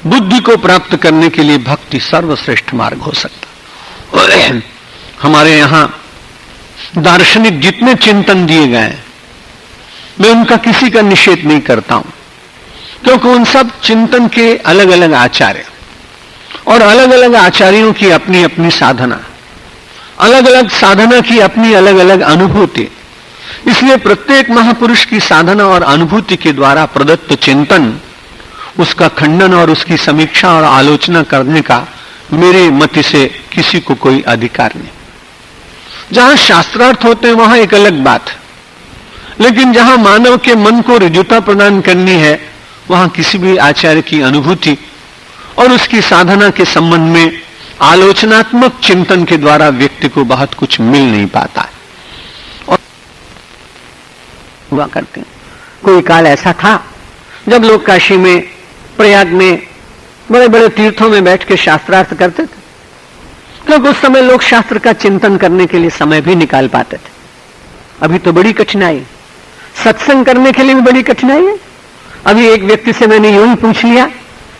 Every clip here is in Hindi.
बुद्धि को प्राप्त करने के लिए भक्ति सर्वश्रेष्ठ मार्ग हो सकता। हमारे यहां दार्शनिक जितने चिंतन दिए गए हैं, मैं उनका किसी का निषेध नहीं करता हूं, क्योंकि उन सब चिंतन के अलग अलग आचार्य और अलग अलग आचार्यों की अपनी अपनी साधना, अलग अलग साधना की अपनी अलग अलग अनुभूति। इसलिए प्रत्येक महापुरुष की साधना और अनुभूति के द्वारा प्रदत्त चिंतन, उसका खंडन और उसकी समीक्षा और आलोचना करने का मेरे मत से किसी को कोई अधिकार नहीं। जहां शास्त्रार्थ होते हैं वहां एक अलग बात है, लेकिन जहां मानव के मन को ऋजुता प्रदान करनी है, वहां किसी भी आचार्य की अनुभूति और उसकी साधना के संबंध में आलोचनात्मक चिंतन के द्वारा व्यक्ति को बहुत कुछ मिल नहीं पाता है। और हुआ करते हैं, कोई काल ऐसा था जब लोग काशी में, प्रयाग में, बड़े बड़े तीर्थों में बैठ के शास्त्रार्थ करते थे, क्योंकि उस समय लोग शास्त्र का चिंतन करने के लिए समय भी निकाल पाते थे। अभी तो बड़ी कठिनाई, सत्संग करने के लिए भी बड़ी कठिनाई है। अभी एक व्यक्ति से मैंने यूं ही पूछ लिया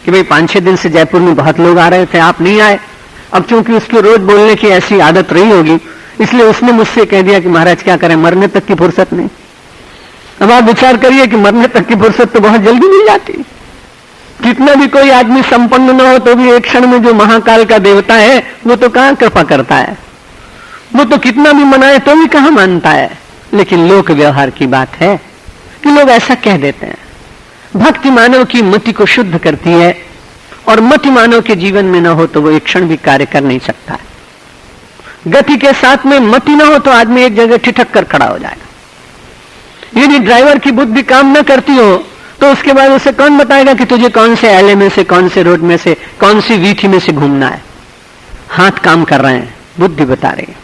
कि भाई 5-6 दिन से जयपुर में बहुत लोग आ रहे थे, आप नहीं आए। अब चूंकि उसकी रोज बोलने की ऐसी आदत रही होगी, इसलिए उसने मुझसे कह दिया कि महाराज क्या करें, मरने तक की फुर्सत नहीं। अब आप विचार करिए कि मरने तक की फुर्सत तो बहुत जल्दी मिल जाती। कितना भी कोई आदमी संपन्न न हो तो भी एक क्षण में जो महाकाल का देवता है वो तो कहां कृपा करता है, वो तो कितना भी मनाए तो भी कहां मानता है। लेकिन लोक व्यवहार की बात है कि लोग ऐसा कह देते हैं। भक्ति मानव की मति को शुद्ध करती है, और मति मानव के जीवन में न हो तो वो एक क्षण भी कार्य कर नहीं सकता है। गति के साथ में मति न हो तो आदमी एक जगह ठिठक कर खड़ा हो जाएगा। यदि ड्राइवर की बुद्धि काम न करती हो तो उसके बाद उसे कौन बताएगा कि तुझे कौन से एले में से, कौन से रोड में से, कौन सी वीथी में से घूमना है। हाथ काम कर रहे हैं, बुद्धि बता रही है।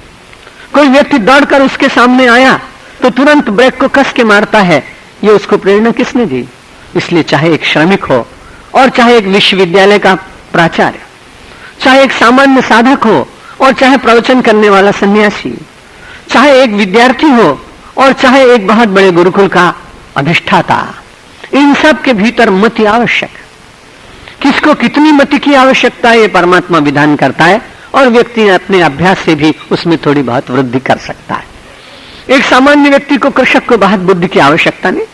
कोई व्यक्ति दौड़कर उसके सामने आया तो तुरंत ब्रेक को कस के मारता है, ये उसको प्रेरणा किसने दी? इसलिए चाहे एक श्रमिक हो और चाहे एक विश्वविद्यालय का प्राचार्य, चाहे एक सामान्य साधक हो और चाहे प्रवचन करने वाला सन्यासी, चाहे एक विद्यार्थी हो और चाहे एक बहुत बड़े गुरुकुल का अधिष्ठाता, इन सब के भीतर मति आवश्यक। किसको कितनी मति की आवश्यकता है ये परमात्मा विधान करता है, और व्यक्ति अपने अभ्यास से भी उसमें थोड़ी बहुत वृद्धि कर सकता है। एक सामान्य व्यक्ति को, कृषक को बहुत बुद्धि की आवश्यकता नहीं,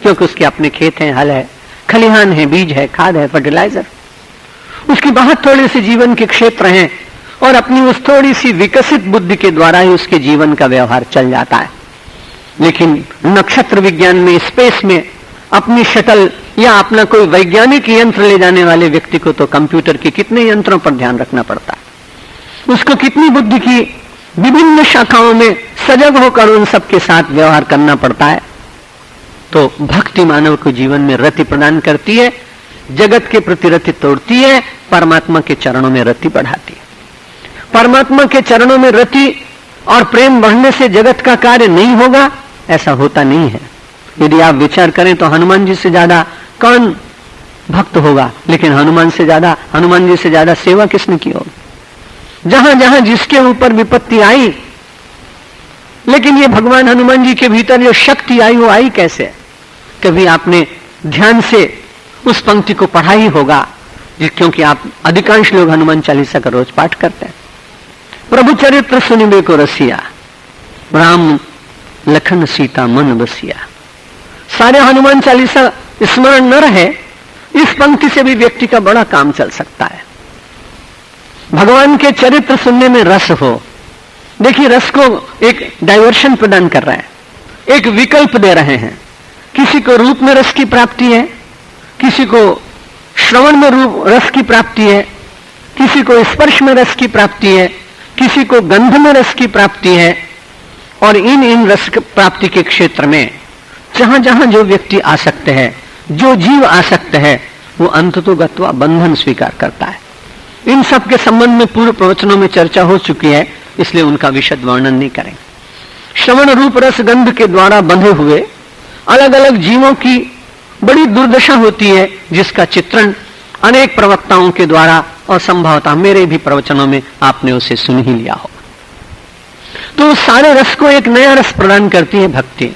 क्योंकि उसके अपने खेत हैं, हल है, खलिहान है, बीज है, खाद है, फर्टिलाइजर। उसकी बहुत थोड़े से जीवन के क्षेत्र हैं, और अपनी उस थोड़ी सी विकसित बुद्धि के द्वारा ही उसके जीवन का व्यवहार चल जाता है। लेकिन नक्षत्र विज्ञान में, स्पेस में अपनी शटल या अपना कोई वैज्ञानिक यंत्र ले जाने वाले व्यक्ति को तो कंप्यूटर के कितने यंत्रों पर ध्यान रखना पड़ता है। उसको कितनी बुद्धि की विभिन्न शाखाओं में सजग होकर उन सबके साथ व्यवहार करना पड़ता है। तो भक्ति मानव को जीवन में रति प्रदान करती है, जगत के प्रति रति तोड़ती है, परमात्मा के चरणों में रति बढ़ाती है। परमात्मा के चरणों में रति और प्रेम बढ़ने से जगत का कार्य नहीं होगा, ऐसा होता नहीं है। यदि आप विचार करें तो हनुमान जी से ज्यादा कौन भक्त होगा, लेकिन हनुमान जी से ज्यादा सेवा किसने की होगी? जहां जहां जिसके ऊपर विपत्ति आई, लेकिन ये भगवान हनुमान जी के भीतर जो शक्ति आई वो आई कैसे? कभी आपने ध्यान से उस पंक्ति को पढ़ा ही होगा, क्योंकि आप अधिकांश लोग हनुमान चालीसा का रोज पाठ करते हैं। प्रभु चरित्र सुनिबे को रसिया, राम लखन सीता मन बसिया। सारे हनुमान चालीसा स्मरण न रहे, इस पंक्ति से भी व्यक्ति का बड़ा काम चल सकता है। भगवान के चरित्र सुनने में रस हो, देखिए रस को एक डाइवर्शन प्रदान कर रहे हैं, एक विकल्प दे रहे हैं। किसी को रूप में रस की प्राप्ति है, किसी को श्रवण में रूप रस की प्राप्ति है, किसी को स्पर्श में रस की प्राप्ति है, किसी को गंध में रस की प्राप्ति है। और इन रस प्राप्ति के क्षेत्र में जहां जहां जो व्यक्ति आ सकते हैं, जो जीव आ सकते हैं, वो अंततोगत्वा बंधन स्वीकार करता है। इन सब के संबंध में पूर्व प्रवचनों में चर्चा हो चुकी है, इसलिए उनका विशद वर्णन नहीं करेंगे। श्रवण रूप रस गंध के द्वारा बंधे हुए अलग अलग जीवों की बड़ी दुर्दशा होती है, जिसका चित्रण अनेक प्रवक्ताओं के द्वारा और संभवतः मेरे भी प्रवचनों में आपने उसे सुन ही लिया हो। तो सारे रस को एक नया रस प्रदान करती है भक्ति।